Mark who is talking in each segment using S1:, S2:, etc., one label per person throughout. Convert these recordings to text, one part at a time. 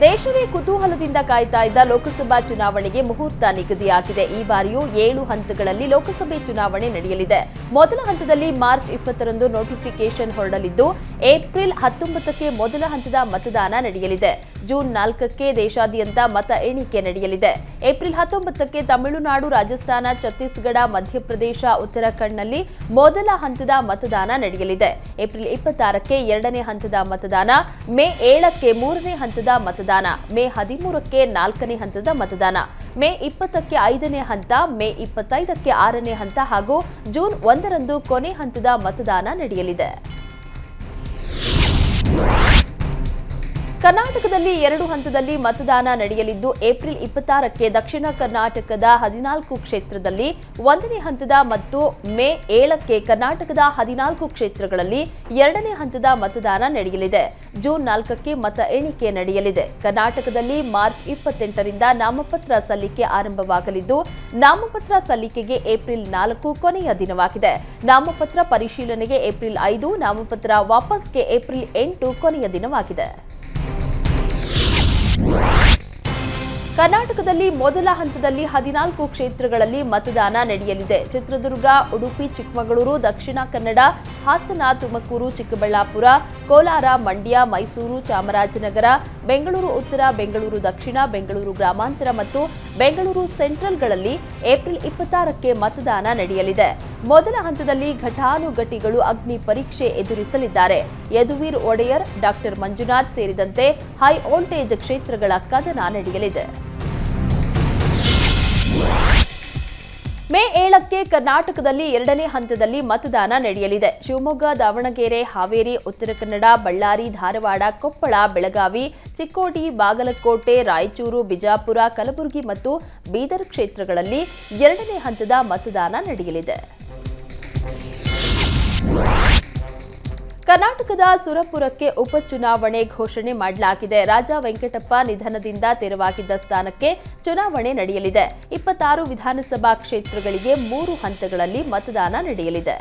S1: ದೇಶವೇ ಕುತೂಹಲದಿಂದ ಕಾಯ್ತಾ ಇದ್ದ ಲೋಕಸಭಾ ಚುನಾವಣೆಗೆ ಮುಹೂರ್ತ ನಿಗದಿಯಾಗಿದೆ. ಈ ಬಾರಿಯೂ 7 ಹಂತಗಳಲ್ಲಿ ಲೋಕಸಭೆ ಚುನಾವಣೆ ನಡೆಯಲಿದೆ. ಮೊದಲ ಹಂತದಲ್ಲಿ ಮಾರ್ಚ್ 20ರಂದು ನೋಟಿಫಿಕೇಶನ್ ಹೊರಡಲಿದ್ದು, ಏಪ್ರಿಲ್ 19ಕ್ಕೆ ಮೊದಲ ಹಂತದ ಮತದಾನ ನಡೆಯಲಿದೆ. ಜೂನ್ 4ಕ್ಕೆ ದೇಶಾದ್ಯಂತ ಮತ ಎಣಿಕೆ ನಡೆಯಲಿದೆ. ಏಪ್ರಿಲ್ 19ಕ್ಕೆ ತಮಿಳುನಾಡು, ರಾಜಸ್ಥಾನ, ಛತ್ತೀಸ್ಗಢ, ಮಧ್ಯಪ್ರದೇಶ, ಉತ್ತರಾಖಂಡ್ನಲ್ಲಿ ಮೊದಲ ಹಂತದ ಮತದಾನ ನಡೆಯಲಿದೆ. ಏಪ್ರಿಲ್ 26ಕ್ಕೆ ಎರಡನೇ ಹಂತದ ಮತದಾನ, ಮೇ 7ಕ್ಕೆ ಮೂರನೇ ಹಂತದ ಮತದಾನ, ಮೇ 13ಕ್ಕೆ 4ನೇ ಹಂತದ ಮತದಾನ, ಮೇ 20ಕ್ಕೆ 5ನೇ ಹಂತ, ಮೇ 25ಕ್ಕೆ 6ನೇ ಹಂತ ಹಾಗೂ ಜೂನ್ 1ರಂದು ಕೊನೆ ಹಂತದ ಮತದಾನ ನಡೆಯಲಿದೆ. ಕರ್ನಾಟಕದಲ್ಲಿ 2 ಹಂತದಲ್ಲಿ ಮತದಾನ ನಡೆಯಲಿದ್ದು, ಏಪ್ರಿಲ್ 26ಕ್ಕೆ ದಕ್ಷಿಣ ಕರ್ನಾಟಕದ 14 ಕ್ಷೇತ್ರದಲ್ಲಿ 1ನೇ ಹಂತದ ಮತ್ತು ಮೇ 7ಕ್ಕೆ ಕರ್ನಾಟಕದ 14 ಕ್ಷೇತ್ರಗಳಲ್ಲಿ 2ನೇ ಹಂತದ ಮತದಾನ ನಡೆಯಲಿದೆ. ಜೂನ್ 4ಕ್ಕೆ ಮತ ಎಣಿಕೆ ನಡೆಯಲಿದೆ. ಕರ್ನಾಟಕದಲ್ಲಿ ಮಾರ್ಚ್ 28ರಿಂದ ನಾಮಪತ್ರ ಸಲ್ಲಿಕೆ ಆರಂಭವಾಗಲಿದ್ದು, ನಾಮಪತ್ರ ಸಲ್ಲಿಕೆಗೆ ಏಪ್ರಿಲ್ 4 ಕೊನೆಯ ದಿನವಾಗಿದೆ. ನಾಮಪತ್ರ ಪರಿಶೀಲನೆಗೆ ಏಪ್ರಿಲ್ 5, ನಾಮಪತ್ರ ವಾಪಸ್ಗೆ ಏಪ್ರಿಲ್ 8 ಕೊನೆಯ ದಿನವಾಗಿದೆ. ಕರ್ನಾಟಕದಲ್ಲಿ ಮೊದಲ ಹಂತದಲ್ಲಿ 14 ಕ್ಷೇತ್ರಗಳಲ್ಲಿ ಮತದಾನ ನಡೆಯಲಿದೆ. ಚಿತ್ರದುರ್ಗ, ಉಡುಪಿ, ಚಿಕ್ಕಮಗಳೂರು, ದಕ್ಷಿಣ ಕನ್ನಡ, ಹಾಸನ, ತುಮಕೂರು, ಚಿಕ್ಕಬಳ್ಳಾಪುರ, ಕೋಲಾರ, ಮಂಡ್ಯ, ಮೈಸೂರು, ಚಾಮರಾಜನಗರ, ಬೆಂಗಳೂರು ಉತ್ತರ, ಬೆಂಗಳೂರು ದಕ್ಷಿಣ, ಬೆಂಗಳೂರು ಗ್ರಾಮಾಂತರ ಮತ್ತು ಬೆಂಗಳೂರು ಸೆಂಟ್ರಲ್ಗಳಲ್ಲಿ ಏಪ್ರಿಲ್ 26ಕ್ಕೆ ಮತದಾನ ನಡೆಯಲಿದೆ. ಮೊದಲ ಹಂತದಲ್ಲಿ ಘಟಾನುಘಟಿಗಳು ಅಗ್ನಿ ಪರೀಕ್ಷೆ ಎದುರಿಸಲಿದ್ದಾರೆ. ಯದುವೀರ್ ಒಡೆಯರ್, ಡಾಕ್ಟರ್ ಮಂಜುನಾಥ್ ಸೇರಿದಂತೆ ಹೈ ವೋಲ್ಟೇಜ್ ಕ್ಷೇತ್ರಗಳ ಕದನ ನಡೆಯಲಿದೆ. ಮೇ 7ಕ್ಕೆ ಕರ್ನಾಟಕದಲ್ಲಿ 2ನೇ ಹಂತದಲ್ಲಿ ಮತದಾನ ನಡೆಯಲಿದೆ. ಶಿವಮೊಗ್ಗ, ದಾವಣಗೆರೆ, ಹಾವೇರಿ, ಉತ್ತರ ಕನ್ನಡ, ಬಳ್ಳಾರಿ, ಧಾರವಾಡ, ಕೊಪ್ಪಳ, ಬೆಳಗಾವಿ, ಚಿಕ್ಕೋಡಿ, ಬಾಗಲಕೋಟೆ, ರಾಯಚೂರು, ಬಿಜಾಪುರ, ಕಲಬುರಗಿ ಮತ್ತು ಬೀದರ್ ಕ್ಷೇತ್ರಗಳಲ್ಲಿ 2ನೇ ಹಂತದ ಮತದಾನ ನಡೆಯಲಿದೆ. ಕರ್ನಾಟಕದ ಸುರಪುರಕ್ಕೆ ಉಪಚುನಾವಣೆ ಘೋಷಣೆ ಮಾಡಲಾಗಿದೆ. ರಾಜ ವೆಂಕಟಪ್ಪ ನಿಧನದಿಂದ ತೆರವಾಗಿದ್ದ ಸ್ಥಾನಕ್ಕೆ ಚುನಾವಣೆ ನಡೆಯಲಿದೆ. 26 ವಿಧಾನಸಭಾ ಕ್ಷೇತ್ರಗಳಿಗೆ 3 ಹಂತಗಳಲ್ಲಿ ಮತದಾನ ನಡೆಯಲಿದೆ.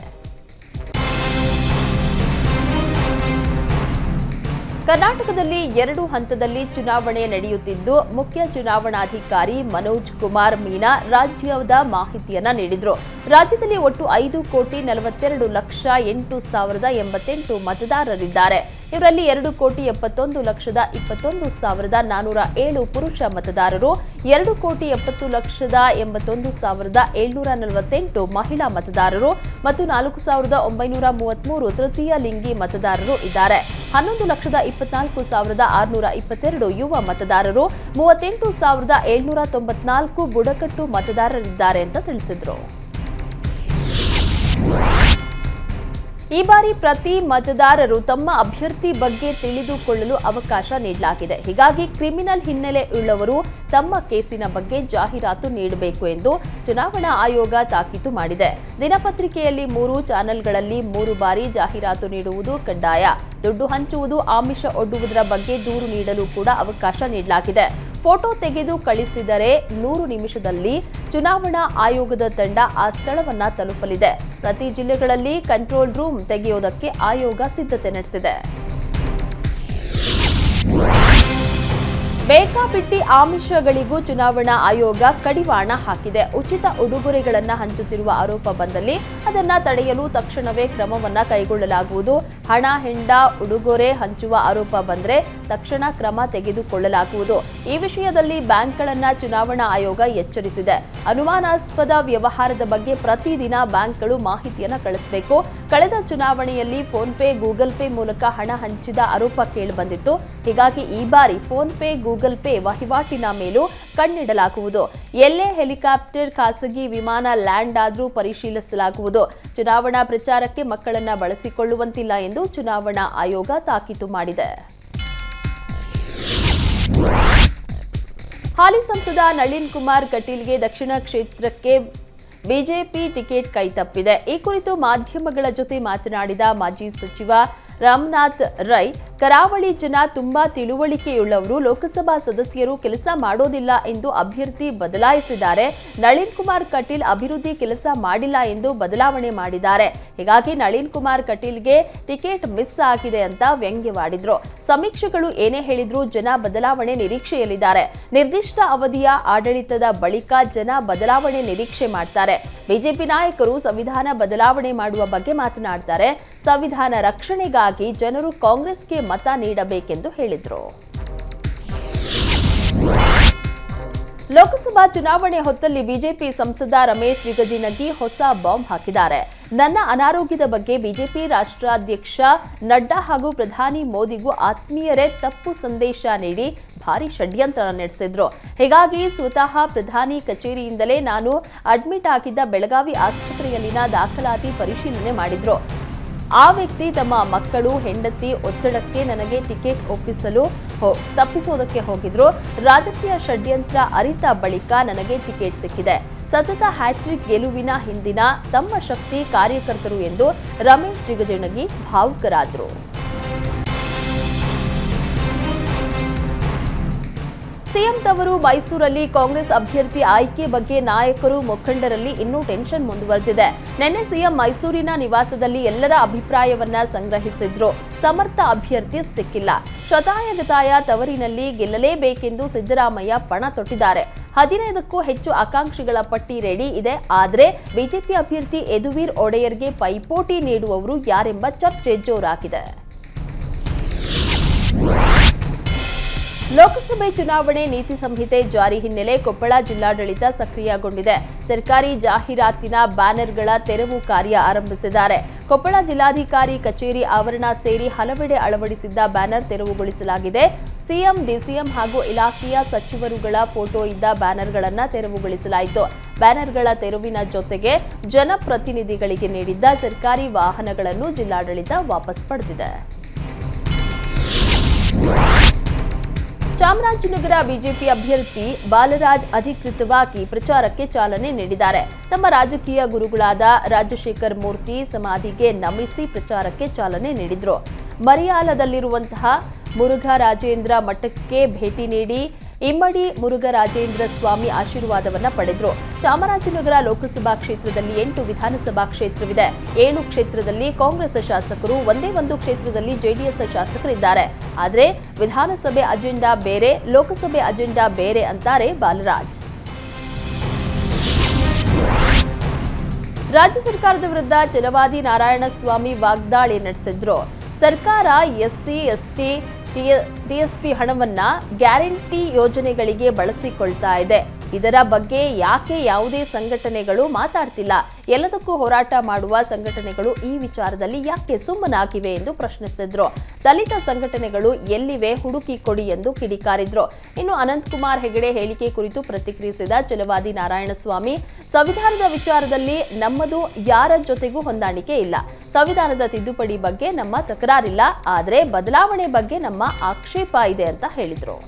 S1: ಕರ್ನಾಟಕದಲ್ಲಿ 2 ಹಂತದಲ್ಲಿ ಚುನಾವಣೆ ನಡೆಯುತ್ತಿದ್ದು, ಮುಖ್ಯ ಚುನಾವಣಾಧಿಕಾರಿ ಮನೋಜ್ ಕುಮಾರ್ ಮೀನಾ ರಾಜ್ಯದ ಮಾಹಿತಿಯನ್ನ ನೀಡಿದರು. ರಾಜ್ಯದಲ್ಲಿ ಒಟ್ಟು 5,42,08,088 ಮತದಾರರಿದ್ದಾರೆ. ಇವರಲ್ಲಿ 2,71,21,407 ಪುರುಷ ಮತದಾರರು, 2,70,81,748 ಮಹಿಳಾ ಮತದಾರರು ಮತ್ತು 4,933 ತೃತೀಯ ಲಿಂಗಿ ಮತದಾರರು ಇದ್ದಾರೆ. 11,24,622 ಯುವ ಮತದಾರರು, 38,794 ಬುಡಕಟ್ಟು ಮತದಾರರಿದ್ದಾರೆ ಅಂತ ತಿಳಿಸಿದರು. ಈ ಬಾರಿ ಪ್ರತಿ ಮತದಾರರು ತಮ್ಮ ಅಭ್ಯರ್ಥಿ ಬಗ್ಗೆ ತಿಳಿದುಕೊಳ್ಳಲು ಅವಕಾಶ ನೀಡಲಾಗಿದೆ. ಹೀಗಾಗಿ ಕ್ರಿಮಿನಲ್ ಹಿನ್ನೆಲೆ ಉಳ್ಳವರು ತಮ್ಮ ಕೇಸಿನ ಬಗ್ಗೆ ಜಾಹೀರಾತು ನೀಡಬೇಕು ಎಂದು ಚುನಾವಣಾ ಆಯೋಗ ತಾಕೀತು ಮಾಡಿದೆ. ದಿನಪತ್ರಿಕೆಯಲ್ಲಿ 3 ಚಾನೆಲ್ಗಳಲ್ಲಿ 3 ಬಾರಿ ಜಾಹೀರಾತು ನೀಡುವುದು ಕಡ್ಡಾಯ. ದುಡ್ಡು ಹಂಚುವುದು, ಆಮಿಷ ಒಡ್ಡುವುದರ ಬಗ್ಗೆ ದೂರು ನೀಡಲು ಕೂಡ ಅವಕಾಶ ನೀಡಲಾಗಿದೆ. ಫೋಟೋ ತೆಗೆದು ಕಳಿಸಿದರೆ 100 ನಿಮಿಷದಲ್ಲಿ ಚುನಾವಣಾ ಆಯೋಗದ ತಂಡ ಆ ಸ್ಥಳವನ್ನ ತಲುಪಲಿದೆ. ಪ್ರತಿ ಜಿಲ್ಲೆಗಳಲ್ಲಿ ಕಂಟ್ರೋಲ್ ರೂಮ್ ತೆಗೆಯುವುದಕ್ಕೆ ಆಯೋಗ ಸಿದ್ಧತೆ ನಡೆಸಿದೆ. ಬೇಕಾಬಿಟ್ಟಿ ಆಮಿಷಗಳಿಗೂ ಚುನಾವಣಾ ಆಯೋಗ ಕಡಿವಾಣ ಹಾಕಿದೆ. ಉಚಿತ ಉಡುಗೊರೆಗಳನ್ನು ಹಂಚುತ್ತಿರುವ ಆರೋಪ ಬಂದಲ್ಲಿ ಅದನ್ನ ತಡೆಯಲು ತಕ್ಷಣವೇ ಕ್ರಮವನ್ನ ಕೈಗೊಳ್ಳಲಾಗುವುದು. ಹಣ, ಹೆಂಡ, ಉಡುಗೊರೆ ಹಂಚುವ ಆರೋಪ ಬಂದರೆ ತಕ್ಷಣ ಕ್ರಮ ತೆಗೆದುಕೊಳ್ಳಲಾಗುವುದು. ಈ ವಿಷಯದಲ್ಲಿ ಬ್ಯಾಂಕ್ಗಳನ್ನ ಚುನಾವಣಾ ಆಯೋಗ ಎಚ್ಚರಿಸಿದೆ. ಅನುಮಾನಾಸ್ಪದ ವ್ಯವಹಾರದ ಬಗ್ಗೆ ಪ್ರತಿದಿನ ಬ್ಯಾಂಕ್ಗಳು ಮಾಹಿತಿಯನ್ನ ಕಳಿಸಬೇಕು. ಕಳೆದ ಚುನಾವಣೆಯಲ್ಲಿ ಫೋನ್ ಪೇ, ಗೂಗಲ್ ಪೇ ಮೂಲಕ ಹಣ ಹಂಚಿದ ಆರೋಪ ಕೇಳಿಬಂದಿತ್ತು. ಹೀಗಾಗಿ ಈ ಬಾರಿ ಫೋನ್ ಪೇ, ಗೂಗಲ್ ಪೇ ವಹಿವಾಟಿನ ಮೇಲೂ ಕಣ್ಣಿಡಲಾಗುವುದು. ಎಲ್ಲೇ ಹೆಲಿಕಾಪ್ಟರ್, ಖಾಸಗಿ ವಿಮಾನ ಲ್ಯಾಂಡ್ ಆದರೂ ಪರಿಶೀಲಿಸಲಾಗುವುದು. ಚುನಾವಣಾ ಪ್ರಚಾರಕ್ಕೆ ಮಕ್ಕಳನ್ನ ಬಳಸಿಕೊಳ್ಳುವಂತಿಲ್ಲ ಎಂದು ಚುನಾವಣಾ ಆಯೋಗ ತಾಕೀತು ಮಾಡಿದೆ. ಹಾಲಿ ಸಂಸದ ನಳಿನ್ ಕುಮಾರ್ ಕಟೀಲ್ಗೆ ದಕ್ಷಿಣ ಕ್ಷೇತ್ರಕ್ಕೆ ಬಿಜೆಪಿ ಟಿಕೆಟ್ ಕೈತಪ್ಪಿದೆ. ಈ ಕುರಿತು ಮಾಧ್ಯಮಗಳ ಜೊತೆ ಮಾತನಾಡಿದ ಮಾಜಿ ಸಚಿವ ರಾಮನಾಥ್ ರೈ, ಕರಾವಳಿ ಜನ ತುಂಬಾ ತಿಳುವಳಿಕೆಯುಳ್ಳವರು, ಲೋಕಸಭಾ ಸದಸ್ಯರು ಕೆಲಸ ಮಾಡೋದಿಲ್ಲ ಎಂದು ಅಭ್ಯರ್ಥಿ ಬದಲಾಯಿಸಿದ್ದಾರೆ. ನಳಿನ್ ಕುಮಾರ್ ಕಟೀಲ್ ಅಭಿವೃದ್ಧಿ ಕೆಲಸ ಮಾಡಿಲ್ಲ ಎಂದು ಬದಲಾವಣೆ ಮಾಡಿದ್ದಾರೆ. ಹೀಗಾಗಿ ನಳಿನ್ ಕುಮಾರ್ ಕಟೀಲ್ಗೆ ಟಿಕೆಟ್ ಮಿಸ್ ಆಗಿದೆ ಅಂತ ವ್ಯಂಗ್ಯವಾಡಿದ್ರು. ಸಮೀಕ್ಷೆಗಳು ಏನೇ ಹೇಳಿದ್ರು ಜನ ಬದಲಾವಣೆ ನಿರೀಕ್ಷೆಯಲ್ಲಿದ್ದಾರೆ. ನಿರ್ದಿಷ್ಟ ಅವಧಿಯ ಆಡಳಿತದ ಬಳಿಕ ಜನ ಬದಲಾವಣೆ ನಿರೀಕ್ಷೆ ಮಾಡ್ತಾರೆ. ಬಿಜೆಪಿ ನಾಯಕರು ಸಂವಿಧಾನ ಬದಲಾವಣೆ ಮಾಡುವ ಬಗ್ಗೆ ಮಾತನಾಡ್ತಾರೆ. ಸಂವಿಧಾನ ರಕ್ಷಣೆಗಾಗಿ ಜನರು ಕಾಂಗ್ರೆಸ್ಗೆ ಮತ ನೀಡಬೇಕೆಂದು ಹೇಳಿದರು. ಲೋಕಸಭಾ ಚುನಾವಣೆ ಹೊತ್ತಲ್ಲಿ ಬಿಜೆಪಿ ಸಂಸದ ರಮೇಶ್ ಜಿಗಜಿಣಗಿ ಹೊಸ ಬಾಂಬ್ ಹಾಕಿದ್ದಾರೆ. ನನ್ನ ಅನಾರೋಗ್ಯದ ಬಗ್ಗೆ ಬಿಜೆಪಿ ರಾಷ್ಟ್ರಾಧ್ಯಕ್ಷ ನಡ್ಡಾ ಹಾಗೂ ಪ್ರಧಾನಿ ಮೋದಿಗೂ ಆತ್ಮೀಯರೇ ತಪ್ಪು ಸಂದೇಶ ನೀಡಿ ಭಾರಿ ಷಡ್ಯಂತ್ರ ನಡೆಸಿದ್ರು. ಹೀಗಾಗಿ ಸ್ವತಃ ಪ್ರಧಾನಿ ಕಚೇರಿಯಿಂದಲೇ ನಾನು ಅಡ್ಮಿಟ್ ಆಗಿದ್ದ ಬೆಳಗಾವಿ ಆಸ್ಪತ್ರೆಯಲ್ಲಿನ ದಾಖಲಾತಿ ಪರಿಶೀಲನೆ ಮಾಡಿದ್ರು. ಆ ವ್ಯಕ್ತಿ ತಮ್ಮ ಮಕ್ಕಳು, ಹೆಂಡತಿ ಒತ್ತಡಕ್ಕೆ ನನಗೆ ಟಿಕೆಟ್ ತಪ್ಪಿಸೋದಕ್ಕೆ ಹೋಗಿದ್ರು. ರಾಜಕೀಯ ಷಡ್ಯಂತ್ರ ಅರಿತ ಬಳಿಕ ನನಗೆ ಟಿಕೆಟ್ ಸಿಕ್ಕಿದೆ. ಸತತ ಹ್ಯಾಟ್ರಿಕ್ ಗೆಲುವಿನ ಹಿಂದಿನ ತಮ್ಮ ಶಕ್ತಿ ಕಾರ್ಯಕರ್ತರು ಎಂದು ರಮೇಶ್ ಜಿಗಜಿಣಗಿ ಭಾವುಕರಾದರು. ಸಿಎಂ ತವರು ಮೈಸೂರಲ್ಲಿ ಕಾಂಗ್ರೆಸ್ ಅಭ್ಯರ್ಥಿ ಆಯ್ಕೆ ಬಗ್ಗೆ ನಾಯಕರು ಮುಖಂಡರಲ್ಲಿ ಇನ್ನೂ ಟೆನ್ಷನ್ ಮುಂದುವರೆದಿದೆ. ನಿನ್ನೆ ಸಿಎಂ ಮೈಸೂರಿನ ನಿವಾಸದಲ್ಲಿ ಎಲ್ಲರ ಅಭಿಪ್ರಾಯವನ್ನ ಸಂಗ್ರಹಿಸಿದ್ರು. ಸಮರ್ಥ ಅಭ್ಯರ್ಥಿ ಸಿಕ್ಕಿಲ್ಲ. ಶತಾಯಗತಾಯ ತವರಿನಲ್ಲಿ ಗೆಲ್ಲಲೇಬೇಕೆಂದು ಸಿದ್ದರಾಮಯ್ಯ ಪಣ ತೊಟ್ಟಿದ್ದಾರೆ. 15ಕ್ಕೂ ಹೆಚ್ಚು ಆಕಾಂಕ್ಷಿಗಳ ಪಟ್ಟಿ ರೆಡಿ ಇದೆ. ಆದರೆ ಬಿಜೆಪಿ ಅಭ್ಯರ್ಥಿ ಯದುವೀರ್ ಒಡೆಯರ್ಗೆ ಪೈಪೋಟಿ ನೀಡುವವರು ಯಾರೆಂಬ ಚರ್ಚೆ ಜೋರಾಗಿದೆ. ಲೋಕಸಭೆ ಚುನಾವಣೆ ನೀತಿ ಸಂಹಿತೆ ಜಾರಿ ಹಿನ್ನೆಲೆ ಕೊಪ್ಪಳ ಜಿಲ್ಲಾಡಳಿತ ಸಕ್ರಿಯಗೊಂಡಿದೆ. ಸರ್ಕಾರಿ ಜಾಹೀರಾತಿನ ಬ್ಯಾನರ್ಗಳ ತೆರವು ಕಾರ್ಯ ಆರಂಭಿಸಿದ್ದಾರೆ. ಕೊಪ್ಪಳ ಜಿಲ್ಲಾಧಿಕಾರಿ ಕಚೇರಿ ಆವರಣ ಸೇರಿ ಹಲವೆಡೆ ಅಳವಡಿಸಿದ್ದ ಬ್ಯಾನರ್ ತೆರವುಗೊಳಿಸಲಾಗಿದೆ. ಸಿಎಂ, ಡಿಸಿಎಂ ಹಾಗೂ ಇಲಾಖೆಯ ಸಚಿವರುಗಳ ಫೋಟೋ ಇದ್ದ ಬ್ಯಾನರ್ಗಳನ್ನು ತೆರವುಗೊಳಿಸಲಾಯಿತು. ಬ್ಯಾನರ್ಗಳ ತೆರವಿನ ಜೊತೆಗೆ ಜನಪ್ರತಿನಿಧಿಗಳಿಗೆ ನೀಡಿದ್ದ ಸರ್ಕಾರಿ ವಾಹನಗಳನ್ನು ಜಿಲ್ಲಾಡಳಿತ ವಾಪಸ್ ಪಡೆದಿದೆ. ಚಾಮರಾಜನಗರ ಬಿಜೆಪಿ ಅಭ್ಯರ್ಥಿ ಬಾಲರಾಜ್ ಅಧಿಕೃತವಾಗಿ ಪ್ರಚಾರಕ್ಕೆ ಚಾಲನೆ ನೀಡಿದ್ದಾರೆ. ತಮ್ಮ ರಾಜಕೀಯ ಗುರುಗಳಾದ ರಾಜಶೇಖರ್ ಮೂರ್ತಿ ಸಮಾಧಿಗೆ ನಮಿಸಿ ಪ್ರಚಾರಕ್ಕೆ ಚಾಲನೆ ನೀಡಿದ್ರು. ಮರಿಯಾಲದಲ್ಲಿರುವಂತಹ ಮುರುಘರಾಜೇಂದ್ರ ಮಠಕ್ಕೆ ಭೇಟಿ ನೀಡಿ ಇಮ್ಮಡಿ ಮುರುಘರಾಜೇಂದ್ರ ಸ್ವಾಮಿ ಆಶೀರ್ವಾದವನ್ನ ಪಡೆದ್ರು. ಚಾಮರಾಜನಗರ ಲೋಕಸಭಾ ಕ್ಷೇತ್ರದಲ್ಲಿ 8 ವಿಧಾನಸಭಾ ಕ್ಷೇತ್ರವಿದೆ. 7 ಕ್ಷೇತ್ರದಲ್ಲಿ ಕಾಂಗ್ರೆಸ್ ಶಾಸಕರು, ಒಂದೇ ಒಂದು ಕ್ಷೇತ್ರದಲ್ಲಿ ಜೆಡಿಎಸ್ ಶಾಸಕರಿದ್ದಾರೆ. ಆದರೆ ವಿಧಾನಸಭೆ ಅಜೆಂಡಾ ಬೇರೆ, ಲೋಕಸಭೆ ಅಜೆಂಡಾ ಬೇರೆ ಅಂತಾರೆ ಬಾಲರಾಜ್. ರಾಜ್ಯ ಸರ್ಕಾರದ ವಿರುದ್ಧ ಛಲವಾದಿ ನಾರಾಯಣಸ್ವಾಮಿ ವಾಗ್ದಾಳಿ ನಡೆಸಿದ್ರು. ಸರ್ಕಾರ ಎಸ್ಸಿ, ಎಸ್ಟಿ, ಟಿಎಸ್ಪಿ ಹಣವನ್ನ ಗ್ಯಾರಂಟಿ ಯೋಜನೆಗಳಿಗೆ ಬಳಸಿಕೊಳ್ತಾ ಇದೆ. ಇದರ ಬಗ್ಗೆ ಯಾಕೆ ಯಾವುದೇ ಸಂಘಟನೆಗಳು ಮಾತಾಡ್ತಿಲ್ಲ? ಎಲ್ಲದಕ್ಕೂ ಹೋರಾಟ ಮಾಡುವ ಸಂಘಟನೆಗಳು ಈ ವಿಚಾರದಲ್ಲಿ ಯಾಕೆ ಸುಮ್ಮನಾಗಿವೆ ಎಂದು ಪ್ರಶ್ನಿಸಿದ್ರು. ದಲಿತ ಸಂಘಟನೆಗಳು ಎಲ್ಲಿವೆ ಹುಡುಕಿ ಕೊಡಿ ಎಂದು ಕಿಡಿಕಾರಿದ್ರು. ಇನ್ನು ಅನಂತಕುಮಾರ್ ಹೆಗಡೆ ಹೇಳಿಕೆ ಕುರಿತು ಪ್ರತಿಕ್ರಿಯಿಸಿದ ಛಲವಾದಿ ನಾರಾಯಣಸ್ವಾಮಿ, ಸಂವಿಧಾನದ ವಿಚಾರದಲ್ಲಿ ನಮ್ಮದು ಯಾರ ಜೊತೆಗೂ ಹೊಂದಾಣಿಕೆ ಇಲ್ಲ. ಸಂವಿಧಾನದ ತಿದ್ದುಪಡಿ ಬಗ್ಗೆ ನಮ್ಮ ತಕರಾರಿಲ್ಲ, ಆದರೆ ಬದಲಾವಣೆ ಬಗ್ಗೆ ನಮ್ಮ ಆಕ್ಷೇಪ ಇದೆ ಅಂತ ಹೇಳಿದ್ರು.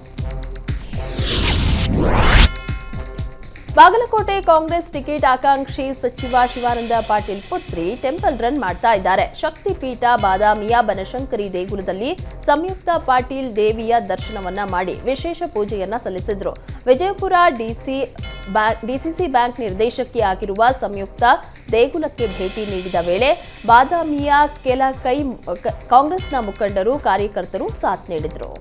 S1: ಬಾಗಲಕೋಟೆ ಕಾಂಗ್ರೆಸ್ ಟಿಕೆಟ್ ಆಕಾಂಕ್ಷಿ ಸಚಿವ ಶಿವಾನಂದ ಪಾಟೀಲ್ ಪುತ್ರಿ ಟೆಂಪಲ್ ರನ್ ಮಾಡ್ತಾ ಇದ್ದಾರೆ. ಶಕ್ತಿಪೀಠ ಬಾದಾಮಿಯ ಬನಶಂಕರಿ ದೇಗುಲದಲ್ಲಿ ಸಂಯುಕ್ತ ಪಾಟೀಲ್ ದೇವಿಯ ದರ್ಶನವನ್ನ ಮಾಡಿ ವಿಶೇಷ ಪೂಜೆಯನ್ನ ಸಲ್ಲಿಸಿದ್ರು. ವಿಜಯಪುರ ಡಿಸಿಸಿ ಬ್ಯಾಂಕ್ ನಿರ್ದೇಶಕಿ ಆಗಿರುವ ಸಂಯುಕ್ತ ದೇಗುಲಕ್ಕೆ ಭೇಟಿ ನೀಡಿದ ವೇಳೆ ಬಾದಾಮಿಯ ಕೆಲ ಕಾಂಗ್ರೆಸ್ನ ಮುಖಂಡರು, ಕಾರ್ಯಕರ್ತರು ಸಾಥ್ ನೀಡಿದ್ರು.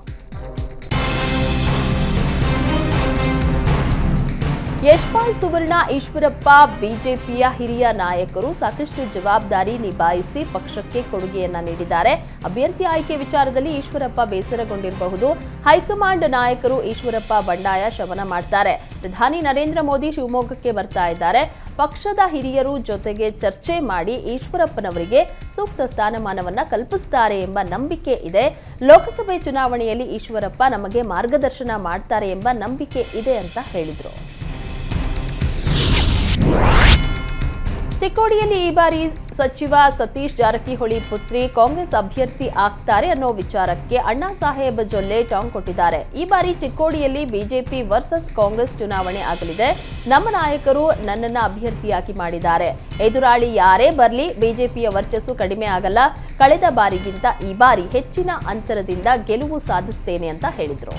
S1: ಯಶ್ಪಾಲ್ ಸುವರ್ಣ ಈಶ್ವರಪ್ಪ ಬಿಜೆಪಿಯ ಹಿರಿಯ ನಾಯಕರು ಸಾಕಷ್ಟು ಜವಾಬ್ದಾರಿ ನಿಭಾಯಿಸಿ ಪಕ್ಷಕ್ಕೆ ಕೊಡುಗೆಯನ್ನ ನೀಡಿದ್ದಾರೆ. ಅಭ್ಯರ್ಥಿ ಆಯ್ಕೆ ವಿಚಾರದಲ್ಲಿ ಈಶ್ವರಪ್ಪ ಬೇಸರಗೊಂಡಿರಬಹುದು. ಹೈಕಮಾಂಡ್ ನಾಯಕರು ಈಶ್ವರಪ್ಪ ಬಂಡಾಯ ಶಮನ ಮಾಡ್ತಾರೆ. ಪ್ರಧಾನಿ ನರೇಂದ್ರ ಮೋದಿ ಶಿವಮೊಗ್ಗಕ್ಕೆ ಬರ್ತಾ ಇದ್ದಾರೆ. ಪಕ್ಷದ ಹಿರಿಯರು ಜೊತೆಗೆ ಚರ್ಚೆ ಮಾಡಿ ಈಶ್ವರಪ್ಪನವರಿಗೆ ಸೂಕ್ತ ಸ್ಥಾನಮಾನವನ್ನ ಕಲ್ಪಿಸುತ್ತಾರೆ ಎಂಬ ನಂಬಿಕೆ ಇದೆ. ಲೋಕಸಭೆ ಚುನಾವಣೆಯಲ್ಲಿ ಈಶ್ವರಪ್ಪ ನಮಗೆ ಮಾರ್ಗದರ್ಶನ ಮಾಡ್ತಾರೆ ಎಂಬ ನಂಬಿಕೆ ಇದೆ ಅಂತ ಹೇಳಿದ್ರು. ಚಿಕ್ಕೋಡಿಯಲ್ಲಿ ಈ ಬಾರಿ ಸಚಿವ ಸತೀಶ್ ಜಾರಕಿಹೊಳಿ ಪುತ್ರಿ ಕಾಂಗ್ರೆಸ್ ಅಭ್ಯರ್ಥಿ ಆಗ್ತಾರೆ ಅನ್ನೋ ವಿಚಾರಕ್ಕೆ ಅಣ್ಣಾ ಸಾಹೇಬ್ ಜೊಲ್ಲೆ ಟಾಂಗ್ ಕೊಟ್ಟಿದ್ದಾರೆ. ಈ ಬಾರಿ ಚಿಕ್ಕೋಡಿಯಲ್ಲಿ ಬಿಜೆಪಿ ವರ್ಸಸ್ ಕಾಂಗ್ರೆಸ್ ಚುನಾವಣೆ ಆಗಲಿದೆ. ನಮ್ಮ ನಾಯಕರು ನನ್ನನ್ನ ಅಭ್ಯರ್ಥಿಯಾಗಿ ಮಾಡಿದ್ದಾರೆ. ಎದುರಾಳಿ ಯಾರೇ ಬರಲಿ ಬಿಜೆಪಿಯ ವರ್ಚಸ್ಸು ಕಡಿಮೆ ಆಗಲ್ಲ. ಕಳೆದ ಬಾರಿಗಿಂತ ಈ ಬಾರಿ ಹೆಚ್ಚಿನ ಅಂತರದಿಂದ ಗೆಲುವು ಸಾಧಿಸುತ್ತೇನೆ ಅಂತ ಹೇಳಿದರು.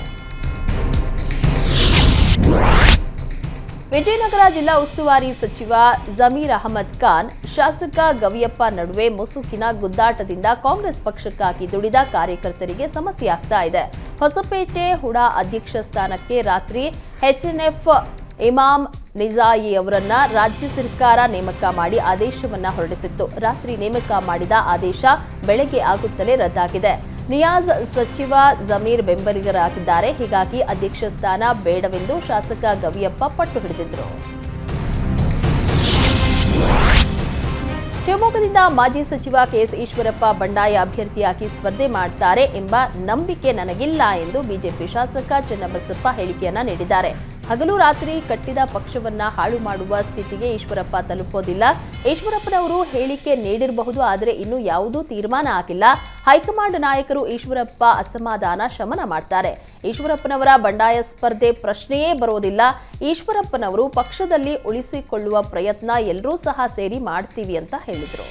S1: ವಿಜಯನಗರ ಜಿಲ್ಲಾ ಉಸ್ತುವಾರಿ ಸಚಿವ ಜಮೀರ್ ಅಹಮದ್ ಖಾನ್, ಶಾಸಕ ಗವಿಯಪ್ಪ ನಡುವೆ ಮುಸುಕಿನ ಗುದ್ದಾಟದಿಂದ ಕಾಂಗ್ರೆಸ್ ಪಕ್ಷಕ್ಕಾಗಿ ದುಡಿದ ಕಾರ್ಯಕರ್ತರಿಗೆ ಸಮಸ್ಯೆ ಆಗ್ತಾ ಇದೆ. ಹೊಸಪೇಟೆ ಹುಡಾ ಅಧ್ಯಕ್ಷ ಸ್ಥಾನಕ್ಕೆ ರಾತ್ರಿ ಎಚ್ಎನ್ಎಫ್ ಇಮಾಮ್ ನಿಜಾಯಿ ಅವರನ್ನ ರಾಜ್ಯ ಸರ್ಕಾರ ನೇಮಕ ಮಾಡಿ ಆದೇಶವನ್ನ ಹೊರಡಿಸಿತ್ತು. ರಾತ್ರಿ ನೇಮಕ ಮಾಡಿದ ಆದೇಶ ಬೆಳಗ್ಗೆ ಆಗುತ್ತಲೇ ರದ್ದಾಗಿದೆ. ನಿಯಾಜ್ ಸಚಿವ ಜಮೀರ್ ಬೆಂಬಲಿಗರಾಗಿದ್ದಾರೆ. ಹೀಗಾಗಿ ಅಧ್ಯಕ್ಷ ಸ್ಥಾನ ಬೇಡವೆಂದು ಶಾಸಕ ಗವಿಯಪ್ಪ ಪಟ್ಟು ಹಿಡಿದಿದ್ರು. ಶಿವಮೊಗ್ಗದಿಂದ ಮಾಜಿ ಸಚಿವ ಕೆಎಸ್ ಈಶ್ವರಪ್ಪ ಬಂಡಾಯ ಅಭ್ಯರ್ಥಿಯಾಗಿ ಸ್ಪರ್ಧೆ ಮಾಡ್ತಾರೆ ಎಂಬ ನಂಬಿಕೆ ನನಗಿಲ್ಲ ಎಂದು ಬಿಜೆಪಿ ಶಾಸಕ ಚನ್ನಬಸಪ್ಪ ಹೇಳಿಕೆಯನ್ನ ನೀಡಿದ್ದಾರೆ. ಹಗಲು ರಾತ್ರಿ ಕಟ್ಟಿದ ಪಕ್ಷವನ್ನ ಹಾಳು ಮಾಡುವ ಸ್ಥಿತಿಗೆ ಈಶ್ವರಪ್ಪ ತಲುಪೋದಿಲ್ಲ. ಈಶ್ವರಪ್ಪನವರು ಹೇಳಿಕೆ ನೀಡಿರಬಹುದು, ಆದರೆ ಇನ್ನೂ ಯಾವುದೂ ತೀರ್ಮಾನ ಆಗಿಲ್ಲ. ಹೈಕಮಾಂಡ್ ನಾಯಕರು ಈಶ್ವರಪ್ಪ ಅಸಮಾಧಾನ ಶಮನ ಮಾಡ್ತಾರೆ. ಈಶ್ವರಪ್ಪನವರ ಬಂಡಾಯ ಸ್ಪರ್ಧೆ ಪ್ರಶ್ನೆಯೇ ಬರೋದಿಲ್ಲ. ಈಶ್ವರಪ್ಪನವರು ಪಕ್ಷದಲ್ಲಿ ಉಳಿಸಿಕೊಳ್ಳುವ ಪ್ರಯತ್ನ ಎಲ್ಲರೂ ಸಹ ಸೇರಿ ಮಾಡ್ತೀವಿ ಅಂತ ಹೇಳಿದರು.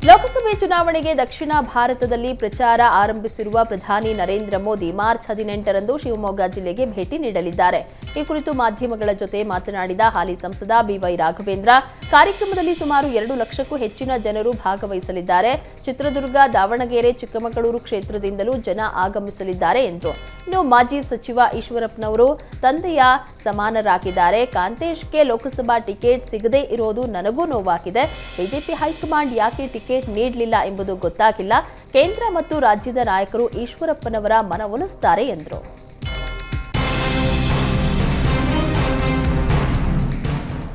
S1: ಲೋಕಸಭೆ ಚುನಾವಣೆಗೆ ದಕ್ಷಿಣ ಭಾರತದಲ್ಲಿ ಪ್ರಚಾರ ಆರಂಭಿಸಿರುವ ಪ್ರಧಾನಿ ನರೇಂದ್ರ ಮೋದಿ ಮಾರ್ಚ್ 18ರಂದು ಶಿವಮೊಗ್ಗ ಜಿಲ್ಲೆಗೆ ಭೇಟಿ ನೀಡಲಿದ್ದಾರೆ. ಈ ಕುರಿತು ಮಾಧ್ಯಮಗಳ ಜೊತೆ ಮಾತನಾಡಿದ ಹಾಲಿ ಸಂಸದ ಬಿವೈ ರಾಘವೇಂದ್ರ, ಕಾರ್ಯಕ್ರಮದಲ್ಲಿ ಸುಮಾರು 2 ಲಕ್ಷಕ್ಕೂ ಹೆಚ್ಚಿನ ಜನರು ಭಾಗವಹಿಸಲಿದ್ದಾರೆ. ಚಿತ್ರದುರ್ಗ, ದಾವಣಗೆರೆ, ಚಿಕ್ಕಮಗಳೂರು ಕ್ಷೇತ್ರದಿಂದಲೂ ಜನ ಆಗಮಿಸಲಿದ್ದಾರೆ ಎಂದರು. ಇನ್ನು ಮಾಜಿ ಸಚಿವ ಈಶ್ವರಪ್ಪನವರು ತಂದೆಯ ಸಮಾನರಾಗಿದ್ದಾರೆ. ಕಾಂತೇಶ್ಗೆ ಲೋಕಸಭಾ ಟಿಕೆಟ್ ಸಿಗದೇ ಇರೋದು ನನಗೂ ನೋವಾಗಿದೆ. ಬಿಜೆಪಿ ಹೈಕಮಾಂಡ್ ಯಾಕೆ ಟಿಕೆಟ್ ನೀಡಲಿಲ್ಲ ಎಂಬುದು ಗೊತ್ತಾಗಿಲ್ಲ. ಕೇಂದ್ರ ಮತ್ತು ರಾಜ್ಯದ ನಾಯಕರು ಈಶ್ವರಪ್ಪನವರ ಮನವೊಲಿಸುತ್ತಾರೆ ಎಂದರು.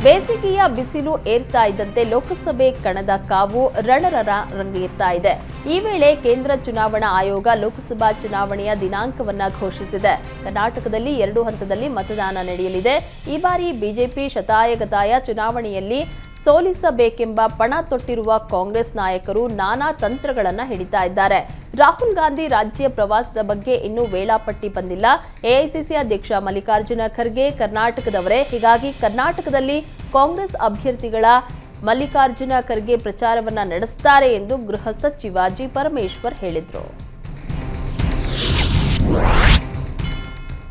S1: ಬೇಸಿಗೆಯ ಬಿಸಿಲು ಏರ್ತಾ ಇದ್ದಂತೆ ಲೋಕಸಭೆ ಕಣದ ಕಾವು ರಣರ ರಂಗೇರ್ತಾ ಇದೆ. ಈ ವೇಳೆ ಕೇಂದ್ರ ಚುನಾವಣಾ ಆಯೋಗ ಲೋಕಸಭಾ ಚುನಾವಣೆಯ ದಿನಾಂಕವನ್ನ ಘೋಷಿಸಿದೆ. ಕರ್ನಾಟಕದಲ್ಲಿ 2 ಹಂತದಲ್ಲಿ ಮತದಾನ ನಡೆಯಲಿದೆ. ಈ ಬಾರಿ ಬಿಜೆಪಿ ಶತಾಯಗತಾಯ ಚುನಾವಣೆಯಲ್ಲಿ ಸೋಲಿಸಬೇಕೆಂಬ ಪಣ ತೊಟ್ಟಿರುವ ಕಾಂಗ್ರೆಸ್ ನಾಯಕರು ನಾನಾ ತಂತ್ರಗಳನ್ನು ಹಿಡಿತಾ ಇದ್ದಾರೆ. ರಾಹುಲ್ ಗಾಂಧಿ ರಾಜ್ಯ ಪ್ರವಾಸದ ಬಗ್ಗೆ ಇನ್ನೂ ವೇಳಾಪಟ್ಟಿ ಬಂದಿಲ್ಲ. ಎಐಸಿಸಿ ಅಧ್ಯಕ್ಷ ಮಲ್ಲಿಕಾರ್ಜುನ ಖರ್ಗೆ ಕರ್ನಾಟಕದವರೇ. ಹೀಗಾಗಿ ಕರ್ನಾಟಕದಲ್ಲಿ ಕಾಂಗ್ರೆಸ್ ಅಭ್ಯರ್ಥಿಗಳ ಮಲ್ಲಿಕಾರ್ಜುನ ಖರ್ಗೆ ಪ್ರಚಾರವನ್ನ ನಡೆಸುತ್ತಾರೆ ಎಂದು ಗೃಹ ಸಚಿವ ಜಿ ಪರಮೇಶ್ವರ್ ಹೇಳಿದರು.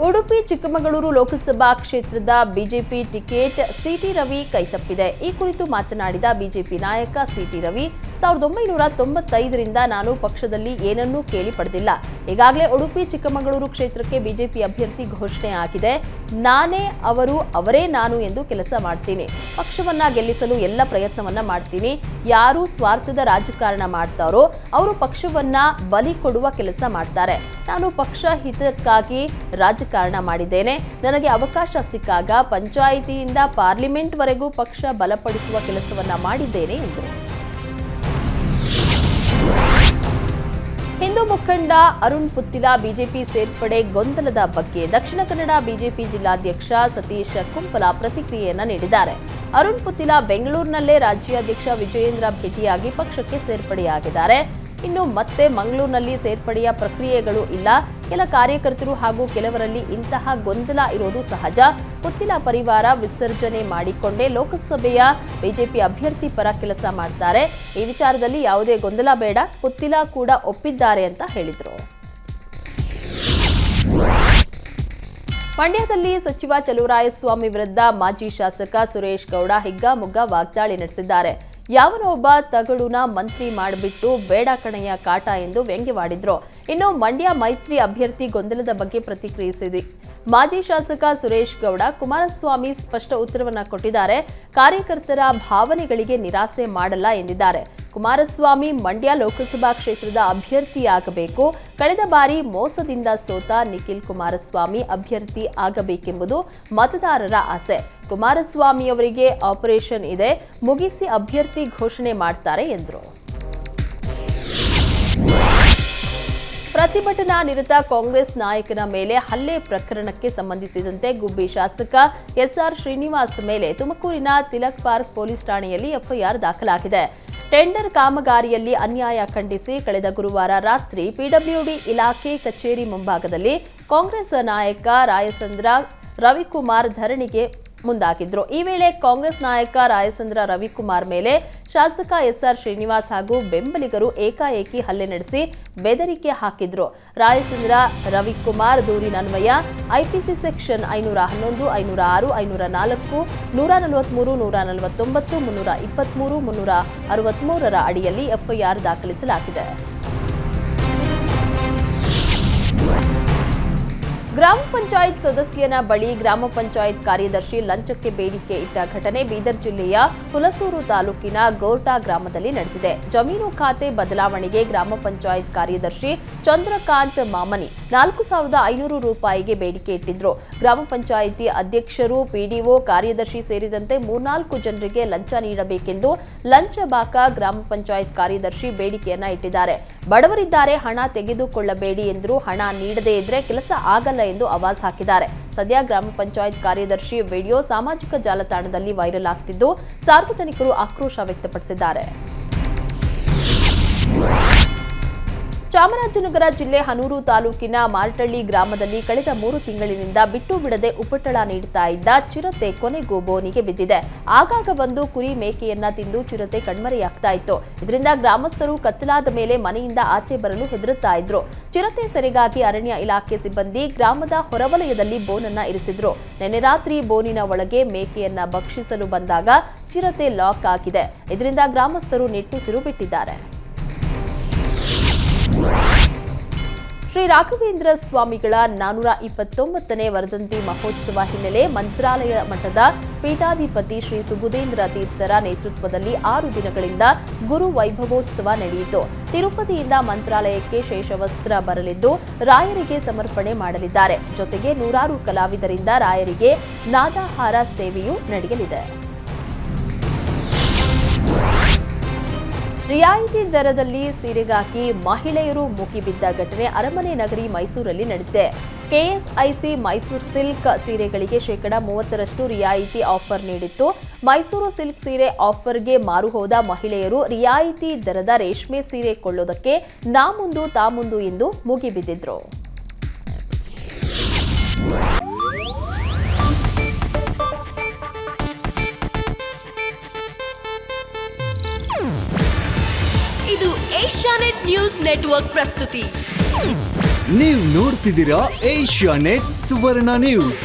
S1: ಉಡುಪಿ ಚಿಕ್ಕಮಗಳೂರು ಲೋಕಸಭಾ ಕ್ಷೇತ್ರದ ಬಿಜೆಪಿ ಟಿಕೆಟ್ ಸಿಟಿ ರವಿ ಕೈತಪ್ಪಿದೆ. ಈ ಕುರಿತು ಮಾತನಾಡಿದ ಬಿಜೆಪಿ ನಾಯಕ ಸಿಟಿ ರವಿ, 1995ರಿಂದ ನಾನು ಪಕ್ಷದಲ್ಲಿ ಏನನ್ನೂ ಕೇಳಿ ಪಡೆದಿಲ್ಲ. ಈಗಾಗಲೇ ಉಡುಪಿ ಚಿಕ್ಕಮಗಳೂರು ಕ್ಷೇತ್ರಕ್ಕೆ ಬಿಜೆಪಿ ಅಭ್ಯರ್ಥಿ ಘೋಷಣೆ ಆಗಿದೆ. ನಾನೇ ಅವರು, ಅವರೇ ನಾನು ಎಂದು ಕೆಲಸ ಮಾಡ್ತೀನಿ. ಪಕ್ಷವನ್ನ ಗೆಲ್ಲಿಸಲು ಎಲ್ಲ ಪ್ರಯತ್ನವನ್ನ ಮಾಡ್ತೀನಿ. ಯಾರು ಸ್ವಾರ್ಥದ ರಾಜಕಾರಣ ಮಾಡ್ತಾರೋ ಅವರು ಪಕ್ಷವನ್ನ ಬಲಿ ಕೊಡುವ ಕೆಲಸ ಮಾಡ್ತಾರೆ. ನಾನು ಪಕ್ಷ ಹಿತಕ್ಕಾಗಿ ರಾಜಕಾರಣ ಮಾಡಿದ್ದೇನೆ. ನನಗೆ ಅವಕಾಶ ಸಿಕ್ಕಾಗ ಪಂಚಾಯಿತಿಯಿಂದ ಪಾರ್ಲಿಮೆಂಟ್ವರೆಗೂ ಪಕ್ಷ ಬಲಪಡಿಸುವ ಕೆಲಸವನ್ನ ಮಾಡಿದ್ದೇನೆ ಎಂದರು. ಹಿಂದೂ ಮುಖಂಡ ಅರುಣ್ ಪುತ್ತಿಲ ಬಿಜೆಪಿ ಸೇರ್ಪಡೆ ಗೊಂದಲದ ಬಗ್ಗೆ ದಕ್ಷಿಣ ಕನ್ನಡ ಬಿಜೆಪಿ ಜಿಲ್ಲಾಧ್ಯಕ್ಷ ಸತೀಶ್ ಕುಂಪಲ ಪ್ರತಿಕ್ರಿಯೆಯನ್ನ ನೀಡಿದ್ದಾರೆ. ಅರುಣ್ ಪುತ್ತಿಲ ಬೆಂಗಳೂರಿನಲ್ಲೇ ರಾಜ್ಯಾಧ್ಯಕ್ಷ ವಿಜಯೇಂದ್ರ ಭೇಟಿಯಾಗಿ ಪಕ್ಷಕ್ಕೆ ಸೇರ್ಪಡೆಯಾಗಿದ್ದಾರೆ. ಇನ್ನು ಮತ್ತೆ ಮಂಗಳೂರಿನಲ್ಲಿ ಸೇರ್ಪಡೆಯ ಪ್ರಕ್ರಿಯೆಗಳು ಇಲ್ಲ. ಕೆಲ ಕಾರ್ಯಕರ್ತರು ಹಾಗೂ ಕೆಲವರಲ್ಲಿ ಇಂತಹ ಗೊಂದಲ ಇರೋದು ಸಹಜ. ಪುತ್ತಿಲ ಪರಿವಾರ ವಿಸರ್ಜನೆ ಮಾಡಿಕೊಂಡೇ ಲೋಕಸಭೆಯ ಬಿಜೆಪಿ ಅಭ್ಯರ್ಥಿ ಪರ ಕೆಲಸ ಮಾಡ್ತಾರೆ. ಈ ವಿಚಾರದಲ್ಲಿ ಯಾವುದೇ ಗೊಂದಲ ಬೇಡ. ಪುತ್ತಿಲ ಕೂಡ ಒಪ್ಪಿದ್ದಾರೆ ಅಂತ ಹೇಳಿದರು. ಮಂಡ್ಯದಲ್ಲಿ ಸಚಿವ ಚಲುವರಾಯಸ್ವಾಮಿ ವಿರುದ್ಧ ಮಾಜಿ ಶಾಸಕ ಸುರೇಶ್ ಗೌಡ ಹಿಗ್ಗಾಮುಗ್ಗಾ ವಾಗ್ದಾಳಿ ನಡೆಸಿದ್ದಾರೆ. ಯಾವನೋ ಒಬ್ಬ ತಗಡುನ ಮಂತ್ರಿ ಮಾಡಿಬಿಟ್ಟು ಬೇಡ ಕಣಯ್ಯ ಕಾಟ ಎಂದು ವ್ಯಂಗ್ಯವಾಡಿದ್ರು. ಇನ್ನು ಮಂಡ್ಯ ಮೈತ್ರಿ ಅಭ್ಯರ್ಥಿ ಗೊಂದಲದ ಬಗ್ಗೆ ಪ್ರತಿಕ್ರಿಯಿಸಿದೆ ಮಾಜಿ ಶಾಸಕ ಸುರೇಶ್ ಗೌಡ. ಕುಮಾರಸ್ವಾಮಿ ಸ್ಪಷ್ಟ ಉತ್ತರವನ್ನ ಕೊಟ್ಟಿದ್ದಾರೆ. ಕಾರ್ಯಕರ್ತರ ಭಾವನೆಗಳಿಗೆ ನಿರಾಸೆ ಮಾಡಲ್ಲ ಎಂದಿದ್ದಾರೆ. ಕುಮಾರಸ್ವಾಮಿ ಮಂಡ್ಯ ಲೋಕಸಭಾ ಕ್ಷೇತ್ರದ ಅಭ್ಯರ್ಥಿಯಾಗಬೇಕು. ಕಳೆದ ಬಾರಿ ಮೋಸದಿಂದ ಸೋತ ನಿಖಿಲ್ ಕುಮಾರಸ್ವಾಮಿ ಅಭ್ಯರ್ಥಿ ಆಗಬೇಕೆಂಬುದು ಮತದಾರರ ಆಸೆ. ಕುಮಾರಸ್ವಾಮಿಯವರಿಗೆ ಆಪರೇಷನ್ ಇದೆ, ಮುಗಿಸಿ ಅಭ್ಯರ್ಥಿ ಘೋಷಣೆ ಮಾಡ್ತಾರೆ ಎಂದರು. ಪ್ರತಿಭಟನಾ ನಿರತ ಕಾಂಗ್ರೆಸ್ ನಾಯಕನ ಮೇಲೆ ಹಲ್ಲೆ ಪ್ರಕರಣಕ್ಕೆ ಸಂಬಂಧಿಸಿದಂತೆ ಗುಬ್ಬಿ ಶಾಸಕ ಎಸ್ಆರ್ ಶ್ರೀನಿವಾಸ್ ಮೇಲೆ ತುಮಕೂರಿನ ತಿಲಕ್ ಪಾರ್ಕ್ ಪೊಲೀಸ್ ಠಾಣೆಯಲ್ಲಿ ಎಫ್ಐಆರ್ ದಾಖಲಾಗಿದೆ. ಟೆಂಡರ್ ಕಾಮಗಾರಿಯಲ್ಲಿ ಅನ್ಯಾಯ ಖಂಡಿಸಿ ಕಳೆದ ಗುರುವಾರ ರಾತ್ರಿ ಪಿಡಬ್ಲ್ಯೂಡಿ ಇಲಾಖೆ ಕಚೇರಿ ಮುಂಭಾಗದಲ್ಲಿ ಕಾಂಗ್ರೆಸ್ ನಾಯಕ ರಾಯಚಂದ್ರ ರವಿಕುಮಾರ್ ಧರಣಿಗೆ ಮುಂದಾಗಿದ್ರು. ಈ ವೇಳೆ ಕಾಂಗ್ರೆಸ್ ನಾಯಕ ರಾಯಚಂದ್ರ ರವಿಕುಮಾರ್ ಮೇಲೆ ಶಾಸಕ ಎಸ್ಆರ್ ಶ್ರೀನಿವಾಸ್ ಹಾಗೂ ಬೆಂಬಲಿಗರು ಏಕಾಏಕಿ ಹಲ್ಲೆ ನಡೆಸಿ ಬೆದರಿಕೆ ಹಾಕಿದ್ರು. ರಾಯಚಂದ್ರ ರವಿಕುಮಾರ್ ದೂರಿನನ್ವಯ ಐಪಿಸಿ ಸೆಕ್ಷನ್ 511, 506, 504, 143, 149, 323, 363 ಅಡಿಯಲ್ಲಿ ಎಫ್ಐಆರ್ ದಾಖಲಿಸಲಾಗಿದೆ. ಗ್ರಾಮ ಪಂಚಾಯತ್ ಸದಸ್ಯನ ಬಳಿ ಗ್ರಾಮ ಪಂಚಾಯತ್ ಕಾರ್ಯದರ್ಶಿ ಲಂಚಕ್ಕೆ ಬೇಡಿಕೆ ಇಟ್ಟ ಘಟನೆ ಬೀದರ್ ಜಿಲ್ಲೆಯ ಹುಲಸೂರು ತಾಲೂಕಿನ ಗೋರ್ಟಾ ಗ್ರಾಮದಲ್ಲಿ ನಡೆದಿದೆ. ಜಮೀನು ಖಾತೆ ಬದಲಾವಣೆಗೆ ಗ್ರಾಮ ಪಂಚಾಯತ್ ಕಾರ್ಯದರ್ಶಿ ಚಂದ್ರಕಾಂತ್ ಮಾಮನಿ 4,500 ರೂಪಾಯಿಗೆ ಬೇಡಿಕೆ ಇಟ್ಟಿದ್ರು. ಗ್ರಾಮ ಪಂಚಾಯಿತಿ ಅಧ್ಯಕ್ಷರು, ಪಿಡಿಒ, ಕಾರ್ಯದರ್ಶಿ ಸೇರಿದಂತೆ 3-4 ಜನರಿಗೆ ಲಂಚ ನೀಡಬೇಕೆಂದು ಲಂಚಬಾಕ ಗ್ರಾಮ ಪಂಚಾಯತ್ ಕಾರ್ಯದರ್ಶಿ ಬೇಡಿಕೆಯನ್ನ ಇಟ್ಟಿದ್ದಾರೆ. ಬಡವರಿದ್ದಾರೆ, ಹಣ ತೆಗೆದುಕೊಳ್ಳಬೇಡಿ ಎಂದರು. ಹಣ ನೀಡದೇ ಇದ್ರೆ ಕೆಲಸ ಆಗಲ್ಲ ಎಂದು ಆವಾಜ್ ಹಾಕಿದ್ದಾರೆ. ಸದ್ಯ ಗ್ರಾಮ ಪಂಚಾಯತ್ ಕಾರ್ಯದರ್ಶಿ ವಿಡಿಯೋ ಸಾಮಾಜಿಕ ಜಾಲತಾಣದಲ್ಲಿ ವೈರಲ್ ಆಗ್ತಿದ್ದು ಸಾರ್ವಜನಿಕರು ಆಕ್ರೋಶ ವ್ಯಕ್ತಪಡಿಸಿದ್ದಾರೆ. ಚಾಮರಾಜನಗರ ಜಿಲ್ಲೆ ಹನೂರು ತಾಲೂಕಿನ ಮಾರ್ಟಳ್ಳಿ ಗ್ರಾಮದಲ್ಲಿ ಕಳೆದ 3 ತಿಂಗಳಿನಿಂದ ಬಿಟ್ಟು ಬಿಡದೆ ಉಪಟಳ ನೀಡುತ್ತಾ ಇದ್ದ ಚಿರತೆ ಕೊನೆಗೂ ಬೋನಿಗೆ ಬಿದ್ದಿದೆ. ಆಗಾಗ ಬಂದು ಕುರಿ ಮೇಕೆಯನ್ನ ತಿಂದು ಚಿರತೆ ಕಣ್ಮರೆಯಾಗ್ತಾ ಇತ್ತು. ಇದರಿಂದ ಗ್ರಾಮಸ್ಥರು ಕತ್ತಲಾದ ಮೇಲೆ ಮನೆಯಿಂದ ಆಚೆ ಬರಲು ಹೆದರುತ್ತಾ ಇದ್ರು. ಚಿರತೆ ಸೆರೆಗಾಗಿ ಅರಣ್ಯ ಇಲಾಖೆ ಸಿಬ್ಬಂದಿ ಗ್ರಾಮದ ಹೊರವಲಯದಲ್ಲಿ ಬೋನನ್ನ ಇರಿಸಿದ್ರು. ನಿನ್ನೆ ರಾತ್ರಿ ಬೋನಿನ ಒಳಗೆ ಮೇಕೆಯನ್ನ ಭಕ್ಷಿಸಲು ಬಂದಾಗ ಚಿರತೆ ಲಾಕ್ ಆಗಿದೆ. ಇದರಿಂದ ಗ್ರಾಮಸ್ಥರು ನಿಟ್ಟುಸಿರು ಬಿಟ್ಟಿದ್ದಾರೆ. ಶ್ರೀ ರಾಘವೇಂದ್ರ ಸ್ವಾಮಿಗಳ 429ನೇ ವರ್ಧಂತಿ ಮಹೋತ್ಸವ ಹಿನ್ನೆಲೆ ಮಂತ್ರಾಲಯ ಮಠದ ಪೀಠಾಧಿಪತಿ ಶ್ರೀ ಸುಬುಧೇಂದ್ರ ತೀರ್ಥರ ನೇತೃತ್ವದಲ್ಲಿ 6 ದಿನಗಳಿಂದ ಗುರು ವೈಭವೋತ್ಸವ ನಡೆಯಿತು. ತಿರುಪತಿಯಿಂದ ಮಂತ್ರಾಲಯಕ್ಕೆ ಶೇಷವಸ್ತ್ರ ಬರಲಿದ್ದು ರಾಯರಿಗೆ ಸಮರ್ಪಣೆ ಮಾಡಲಿದ್ದಾರೆ. ಜೊತೆಗೆ 100 ಕಲಾವಿದರಿಂದ ರಾಯರಿಗೆ ನಾದಹಾರ ಸೇವೆಯೂ ನಡೆಯಲಿದೆ. ರಿಯಾಯಿತಿ ದರದಲ್ಲಿ ಸೀರೆಗಾಗಿ ಮಹಿಳೆಯರು ಮುಗಿಬಿದ್ದ ಘಟನೆ ಅರಮನೆ ನಗರಿ ಮೈಸೂರಲ್ಲಿ ನಡೆದಿದೆ. ಕೆಎಸ್ಐಸಿ ಮೈಸೂರು ಸಿಲ್ಕ್ ಸೀರೆಗಳಿಗೆ ಶೇಕಡಾ 30% ರಿಯಾಯಿತಿ ಆಫರ್ ನೀಡಿತ್ತು. ಮೈಸೂರು ಸಿಲ್ಕ್ ಸೀರೆ ಆಫರ್ಗೆ ಮಾರು ಹೋದ ಮಹಿಳೆಯರು ರಿಯಾಯಿತಿ ದರದ ರೇಷ್ಮೆ ಸೀರೆ ಕೊಳ್ಳೋದಕ್ಕೆ ನಾ ಮುಂದು ತಾ ಮುಂದು ಎಂದು ಮುಗಿಬಿದ್ದಿದ್ರು.
S2: ಇದು ಏಷ್ಯಾನೆಟ್ ನ್ಯೂಸ್ ನೆಟ್ವರ್ಕ್ ಪ್ರಸ್ತುತಿ.
S3: ನೀವು ನೋಡ್ತಿದ್ದೀರಾ ಏಷ್ಯಾನೆಟ್ ಸುವರ್ಣ ನ್ಯೂಸ್.